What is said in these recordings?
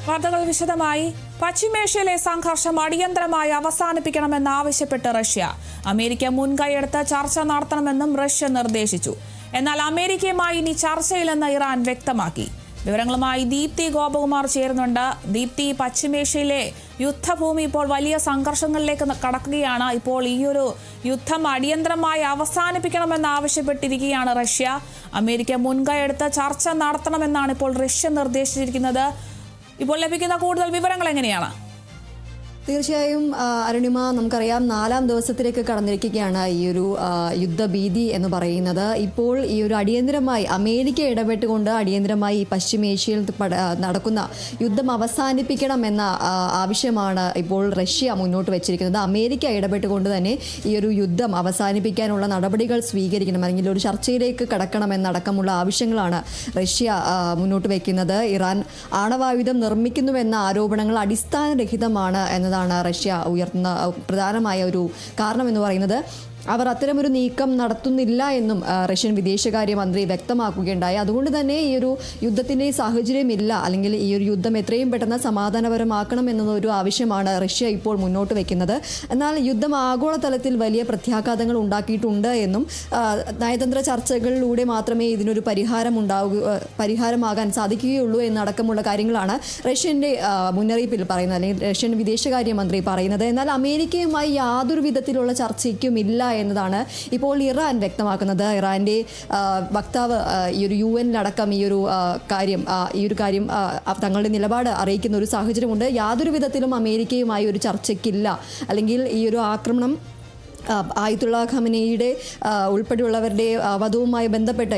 വാർത്തകൾ വിശദമായി. പശ്ചിമേഷ്യയിലെ സംഘർഷം അടിയന്തരമായി അവസാനിപ്പിക്കണമെന്നാവശ്യപ്പെട്ട് റഷ്യ. അമേരിക്ക മുൻകൈയെടുത്ത് ചർച്ച നടത്തണമെന്നും റഷ്യ നിർദ്ദേശിച്ചു. എന്നാൽ അമേരിക്കയുമായി ഇനി ചർച്ചയില്ലെന്ന് ഇറാൻ വ്യക്തമാക്കി. വിവരങ്ങളുമായി ദീപ്തി ഗോപകുമാർ ചേരുന്നുണ്ട്. ദീപ്തി, പശ്ചിമേഷ്യയിലെ യുദ്ധഭൂമി ഇപ്പോൾ വലിയ സംഘർഷങ്ങളിലേക്ക് കടക്കുകയാണ്. ഇപ്പോൾ ഈയൊരു യുദ്ധം അടിയന്തരമായി അവസാനിപ്പിക്കണമെന്ന് ആവശ്യപ്പെട്ടിരിക്കുകയാണ് റഷ്യ. അമേരിക്ക മുൻകൈയെടുത്ത് ചർച്ച നടത്തണമെന്നാണ് ഇപ്പോൾ റഷ്യ നിർദ്ദേശിച്ചിരിക്കുന്നത്. ഇപ്പോൾ ലഭിക്കുന്ന കൂടുതൽ വിവരങ്ങൾ എങ്ങനെയാണ്? തീർച്ചയായും അരുണിമ, നമുക്കറിയാം 4ാം ദിവസത്തിലേക്ക് കടന്നിരിക്കുകയാണ് ഈ ഒരു യുദ്ധഭീതി എന്ന് പറയുന്നത്. ഇപ്പോൾ ഈ ഒരു അടിയന്തരമായി അമേരിക്ക ഇടപെട്ടുകൊണ്ട് അടിയന്തരമായി പശ്ചിമേഷ്യയിൽ നടക്കുന്ന യുദ്ധം അവസാനിപ്പിക്കണം എന്ന ആവശ്യമാണ് ഇപ്പോൾ റഷ്യ മുന്നോട്ട് വെച്ചിരിക്കുന്നത്. അമേരിക്ക ഇടപെട്ടുകൊണ്ട് തന്നെ ഈ ഒരു യുദ്ധം അവസാനിപ്പിക്കാനുള്ള നടപടികൾ സ്വീകരിക്കണം, അല്ലെങ്കിൽ ഒരു ചർച്ചയിലേക്ക് കടക്കണമെന്നടക്കമുള്ള ആവശ്യങ്ങളാണ് റഷ്യ മുന്നോട്ട് വയ്ക്കുന്നത്. ഇറാൻ ആണവായുധം നിർമ്മിക്കുന്നുവെന്ന ആരോപണങ്ങൾ അടിസ്ഥാനരഹിതമാണ് എന്നതാണ് റഷ്യ ഉയർത്തുന്ന പ്രധാനമായ ഒരു കാരണം എന്ന് പറയുന്നത്. അവർ അത്തരമൊരു നീക്കം നടത്തുന്നില്ല എന്നും റഷ്യൻ വിദേശകാര്യമന്ത്രി വ്യക്തമാക്കുകയുണ്ടായി. അതുകൊണ്ട് തന്നെ ഈ ഒരു യുദ്ധത്തിൻ്റെ സാഹചര്യമില്ല, അല്ലെങ്കിൽ ഈ ഒരു യുദ്ധം എത്രയും പെട്ടെന്ന് സമാധാനപരമാക്കണം എന്നതൊരു ആവശ്യമാണ് റഷ്യ ഇപ്പോൾ മുന്നോട്ട് വയ്ക്കുന്നത്. എന്നാൽ യുദ്ധം ആഗോളതലത്തിൽ വലിയ പ്രത്യാഘാതങ്ങൾ ഉണ്ടാക്കിയിട്ടുണ്ട് എന്നും നയതന്ത്ര ചർച്ചകളിലൂടെ മാത്രമേ ഇതിനൊരു പരിഹാരമാകാൻ സാധിക്കുകയുള്ളൂ എന്നടക്കമുള്ള കാര്യങ്ങളാണ് റഷ്യൻ്റെ മുന്നറിയിപ്പിൽ പറയുന്നത്, അല്ലെങ്കിൽ റഷ്യൻ വിദേശകാര്യമന്ത്രി പറയുന്നത്. എന്നാൽ അമേരിക്കയുമായി യാതൊരു വിധത്തിലുള്ള ചർച്ചയ്ക്കുമില്ല എന്നതാണ് ഇപ്പോൾ ഇറാൻ വ്യക്തമാക്കുന്നത്. ഇറാന്റെ വക്താവ് ഈ ഒരു UN-ലടക്കം ഈ ഒരു കാര്യം തങ്ങളുടെ നിലപാട് അറിയിക്കുന്ന ഒരു സാഹചര്യമുണ്ട്. യാതൊരു വിധത്തിലും അമേരിക്കയുമായി ഒരു ചർച്ചയ്ക്കില്ല, അല്ലെങ്കിൽ ഈ ഒരു ആക്രമണം ആയത്തുള്ള ഖമനയുടെ ഉൾപ്പെടെയുള്ളവരുടെ വധവുമായി ബന്ധപ്പെട്ട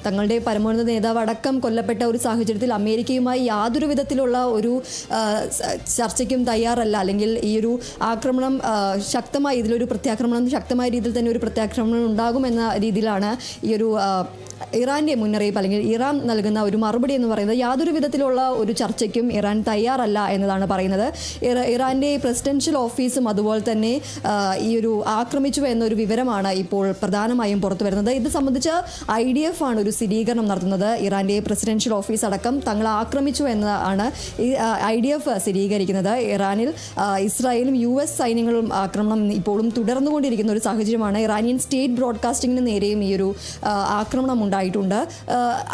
തങ്ങളുടെ പരമോന്നത നേതാവ് അടക്കം കൊല്ലപ്പെട്ട ഒരു സാഹചര്യത്തിൽ അമേരിക്കയുമായി യാതൊരു വിധത്തിലുള്ള ഒരു ചർച്ചയ്ക്കും തയ്യാറല്ല, അല്ലെങ്കിൽ ഈ ഒരു ആക്രമണം ശക്തമായി, ഇതിലൊരു പ്രത്യാക്രമണം ശക്തമായ രീതിയിൽ തന്നെ ഒരു പ്രത്യാക്രമണം ഉണ്ടാകുമെന്ന രീതിയിലാണ് ഈ ഒരു ഇറാന്റെ മുന്നറിയിപ്പ്, അല്ലെങ്കിൽ ഇറാൻ നൽകുന്ന ഒരു മറുപടി എന്ന് പറയുന്നത്. യാതൊരു വിധത്തിലുള്ള ഒരു ചർച്ചയ്ക്കും ഇറാൻ തയ്യാറല്ല എന്നതാണ് പറയുന്നത്. ഇറാന്റെ പ്രസിഡൻഷ്യൽ ഓഫീസും അതുപോലെ തന്നെ ഈ ഒരു ആക്രമിച്ചു എന്നൊരു വിവരമാണ് ഇപ്പോൾ പ്രധാനമായും പുറത്തു വരുന്നത്. ഇത് സംബന്ധിച്ച് IDF ആണ് ഒരു സ്ഥിരീകരണം നടത്തുന്നത്. ഇറാന്റെ പ്രസിഡൻഷ്യൽ ഓഫീസ് അടക്കം തങ്ങൾ ആക്രമിച്ചു എന്നതാണ് ഈ IDF സ്ഥിരീകരിക്കുന്നത്. ഇറാനിൽ ഇസ്രായേലും US സൈന്യങ്ങളും ആക്രമണം ഇപ്പോഴും തുടർന്നുകൊണ്ടിരിക്കുന്ന ഒരു സാഹചര്യമാണ്. ഇറാനിയൻ സ്റ്റേറ്റ് ബ്രോഡ്കാസ്റ്റിംഗിന് നേരെയും ഈ ഒരു ആക്രമണം ഉണ്ടായിട്ടുണ്ട്.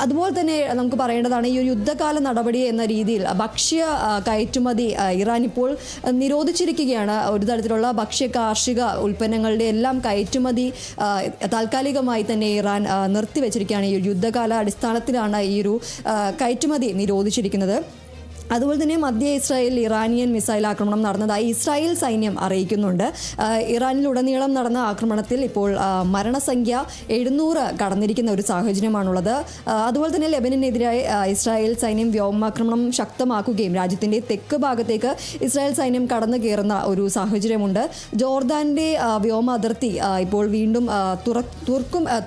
അതുപോലെ തന്നെ നമുക്ക് പറയേണ്ടതാണ്, ഈ ഒരു യുദ്ധകാല നടപടി എന്ന രീതിയിൽ ഭക്ഷ്യ കയറ്റുമതി ഇറാൻ ഇപ്പോൾ നിരോധിച്ചിരിക്കുകയാണ്. ഒരു തരത്തിലുള്ള ഭക്ഷ്യ കാർഷിക ഉൽപ്പന്നങ്ങളുടെ എല്ലാം കയറ്റുമതി താൽക്കാലികമായി തന്നെ ഇറാൻ നിർത്തിവെച്ചിരിക്കുകയാണ്. ഈ ഒരു യുദ്ധകാല അടിസ്ഥാനത്തിലാണ് ഈ ഒരു കയറ്റുമതി നിരോധിച്ചിരിക്കുന്നത്. അതുപോലെ തന്നെ മധ്യ ഇസ്രായേലിൽ ഇറാനിയൻ മിസൈൽ ആക്രമണം നടന്നതായി ഇസ്രായേൽ സൈന്യം അറിയിക്കുന്നുണ്ട്. ഇറാനിലുടനീളം നടന്ന ആക്രമണത്തിൽ ഇപ്പോൾ മരണസംഖ്യ 700 കടന്നിരിക്കുന്ന ഒരു സാഹചര്യമാണുള്ളത്. അതുപോലെ തന്നെ ലെബനനെതിരായി ഇസ്രായേൽ സൈന്യം വ്യോമാക്രമണം ശക്തമാക്കുകയും രാജ്യത്തിൻ്റെ തെക്ക് ഭാഗത്തേക്ക് ഇസ്രായേൽ സൈന്യം കടന്നു കയറുന്ന ഒരു സാഹചര്യമുണ്ട്. ജോർദാൻ്റെ വ്യോമ അതിർത്തി ഇപ്പോൾ വീണ്ടും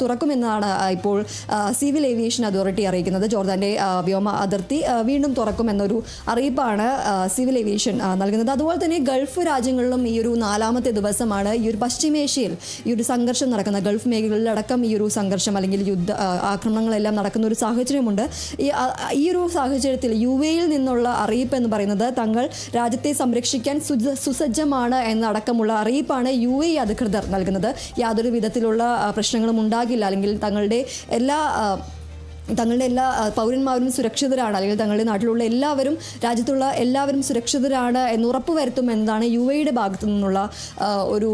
തുറക്കുമെന്നാണ് ഇപ്പോൾ സിവിൽ ഏവിയേഷൻ അതോറിറ്റി അറിയിക്കുന്നത്. ജോർദാൻ്റെ വ്യോമ അതിർത്തി വീണ്ടും തുറക്കുമെന്നൊരു അറിയിപ്പാണ് സിവിൽ ഏവിയേഷൻ നൽകുന്നത്. അതുപോലെ തന്നെ ഗൾഫ് രാജ്യങ്ങളിലും ഈ ഒരു 4ാമത്തെ ദിവസമാണ് ഈ ഒരു പശ്ചിമേഷ്യയിൽ ഈ ഒരു സംഘർഷം നടക്കുന്ന, ഗൾഫ് മേഖലകളിലടക്കം ഈ ഒരു സംഘർഷം അല്ലെങ്കിൽ ആക്രമണങ്ങളെല്ലാം നടക്കുന്ന ഒരു സാഹചര്യമുണ്ട്. ഈ ഒരു സാഹചര്യത്തിൽ UAE-യിൽ നിന്നുള്ള അറിയിപ്പ് എന്ന് പറയുന്നത് തങ്ങൾ രാജ്യത്തെ സംരക്ഷിക്കാൻ സുസജ്ജമാണ് എന്നടക്കമുള്ള അറിയിപ്പാണ് UAE അധികൃതർ നൽകുന്നത്. യാതൊരു വിധത്തിലുള്ള പ്രശ്നങ്ങളും ഉണ്ടാകില്ല, അല്ലെങ്കിൽ തങ്ങളുടെ എല്ലാ പൗരന്മാരും സുരക്ഷിതരാണ്, അല്ലെങ്കിൽ തങ്ങളുടെ നാട്ടിലുള്ള എല്ലാവരും, രാജ്യത്തുള്ള എല്ലാവരും സുരക്ഷിതരാണ് എന്ന് ഉറപ്പുവരുത്തുമെന്നാണ് UAE-യുടെ ഭാഗത്തു നിന്നുള്ള ഒരു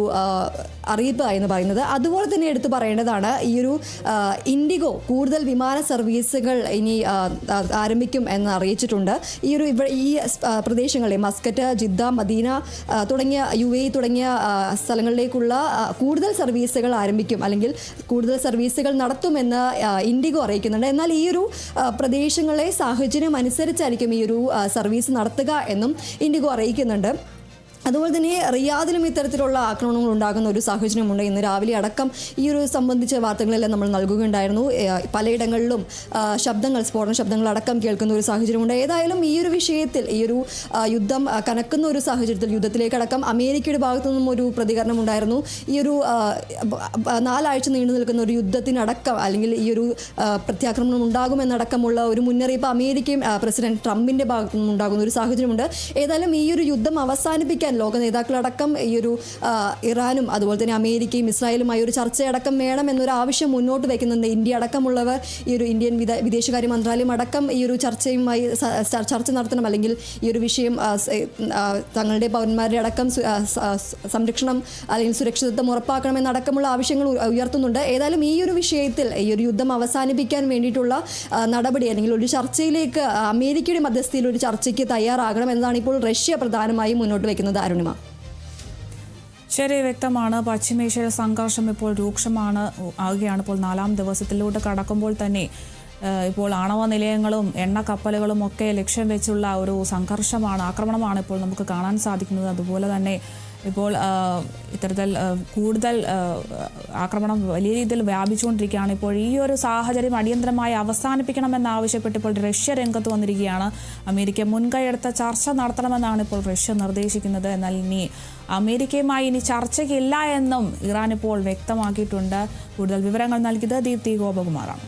അറിയിപ്പ് എന്ന് പറയുന്നത്. അതുപോലെ തന്നെ എടുത്തു പറയേണ്ടതാണ്, ഈ ഒരു ഇൻഡിഗോ കൂടുതൽ വിമാന സർവീസുകൾ ഇനി ആരംഭിക്കും എന്ന് അറിയിച്ചിട്ടുണ്ട്. ഈ പ്രദേശങ്ങളിലെ മസ്കറ്റ്, ജിദ്ദ, മദീന തുടങ്ങിയ UAE തുടങ്ങിയ സ്ഥലങ്ങളിലേക്കുള്ള കൂടുതൽ സർവീസുകൾ ആരംഭിക്കും, അല്ലെങ്കിൽ കൂടുതൽ സർവീസുകൾ നടത്തുമെന്ന് ഇൻഡിഗോ അറിയിക്കുന്നുണ്ട്. എന്നാൽ ഈ ഒരു പ്രദേശങ്ങളെ സാഹചര്യം അനുസരിച്ചായിരിക്കും ഈ ഒരു സർവീസ് നടത്തുക എന്നും ഇൻഡിഗോ അറിയിക്കുന്നുണ്ട്. അതുപോലെ തന്നെ റിയാദിലും ഇത്തരത്തിലുള്ള ആക്രമണങ്ങൾ ഉണ്ടാകുന്ന ഒരു സാഹചര്യമുണ്ട്. ഇന്ന് രാവിലെ അടക്കം ഈ ഒരു സംബന്ധിച്ച വാർത്തകളെല്ലാം നമ്മൾ നൽകുകയുണ്ടായിരുന്നു. പലയിടങ്ങളിലും സ്ഫോടന ശബ്ദങ്ങൾ അടക്കം കേൾക്കുന്ന ഒരു സാഹചര്യമുണ്ട്. ഏതായാലും ഈ ഒരു വിഷയത്തിൽ ഈ ഒരു യുദ്ധം കനക്കുന്ന ഒരു സാഹചര്യത്തിൽ യുദ്ധത്തിലേക്കടക്കം അമേരിക്കയുടെ ഭാഗത്തു നിന്നും ഒരു പ്രതികരണം ഉണ്ടായിരുന്നു. ഈ ഒരു 4 ആഴ്ച നീണ്ടു നിൽക്കുന്ന ഒരു യുദ്ധത്തിനടക്കം അല്ലെങ്കിൽ ഈ ഒരു പ്രത്യാക്രമണം ഉണ്ടാകുമെന്നടക്കമുള്ള ഒരു മുന്നറിയിപ്പ് അമേരിക്കയും പ്രസിഡന്റ് ട്രംപിന്റെ ഭാഗത്തു നിന്നും ഉണ്ടാകുന്ന ഒരു സാഹചര്യമുണ്ട്. ഏതായാലും ഈ ഒരു യുദ്ധം അവസാനിപ്പിക്കാൻ ലോക നേതാക്കളടക്കം ഈ ഒരു ഇറാനും അതുപോലെ തന്നെ അമേരിക്കയും ഇസ്രായേലുമായി ഒരു ചർച്ചയടക്കം വേണം എന്നൊരു ആവശ്യം മുന്നോട്ട് വയ്ക്കുന്നുണ്ട്. ഇന്ത്യ അടക്കമുള്ളവർ ഈ ഒരു ഇന്ത്യൻ വിദേശകാര്യ മന്ത്രാലയം അടക്കം ഈ ഒരു ചർച്ചയുമായി ചർച്ച നടത്തണം, അല്ലെങ്കിൽ ഈ ഒരു വിഷയം തങ്ങളുടെ പൗരന്മാരുടെ അടക്കം സംരക്ഷണം അല്ലെങ്കിൽ സുരക്ഷിതത്വം ഉറപ്പാക്കണമെന്നടക്കമുള്ള ആവശ്യങ്ങൾ ഉയർത്തുന്നുണ്ട്. ഏതായാലും ഈ ഒരു വിഷയത്തിൽ ഈ ഒരു യുദ്ധം അവസാനിപ്പിക്കാൻ വേണ്ടിയിട്ടുള്ള നടപടി അല്ലെങ്കിൽ ഒരു ചർച്ചയിലേക്ക് അമേരിക്കയുടെ മധ്യസ്ഥയിൽ ഒരു ചർച്ചയ്ക്ക് തയ്യാറാകണം എന്നതാണ് ഇപ്പോൾ റഷ്യ പ്രധാനമായും മുന്നോട്ട് വയ്ക്കുന്നത്. അരുണിമ, ശരി, വ്യക്തമാണ്. പശ്ചിമേഷ്യയിലെ സംഘർഷം ഇപ്പോൾ ആവുകയാണ്. ഇപ്പോൾ 4ാം ദിവസത്തിലൂടെ കടക്കുമ്പോൾ തന്നെ ഇപ്പോൾ ആണവ നിലയങ്ങളും എണ്ണ കപ്പലുകളും ഒക്കെ ലക്ഷ്യം വെച്ചുള്ള ഒരു ആക്രമണമാണ് ഇപ്പോൾ നമുക്ക് കാണാൻ സാധിക്കുന്നത്. അതുപോലെ തന്നെ ഇപ്പോൾ ഇത്തരത്തിൽ കൂടുതൽ ആക്രമണം വലിയ രീതിയിൽ വ്യാപിച്ചുകൊണ്ടിരിക്കുകയാണ്. ഇപ്പോൾ ഈ ഒരു സാഹചര്യം അടിയന്തരമായി അവസാനിപ്പിക്കണമെന്നാവശ്യപ്പെട്ട് ഇപ്പോൾ റഷ്യ രംഗത്ത് വന്നിരിക്കുകയാണ്. അമേരിക്ക മുൻകൈയെടുത്ത ചർച്ച നടത്തണമെന്നാണ് ഇപ്പോൾ റഷ്യ നിർദ്ദേശിക്കുന്നത്. എന്നാൽ അമേരിക്കയുമായി ചർച്ചയ്ക്കില്ല എന്നും ഇറാൻ ഇപ്പോൾ വ്യക്തമാക്കിയിട്ടുണ്ട്. കൂടുതൽ വിവരങ്ങൾ നൽകിയത് ദീപ്തി ഗോപകുമാറാണ്.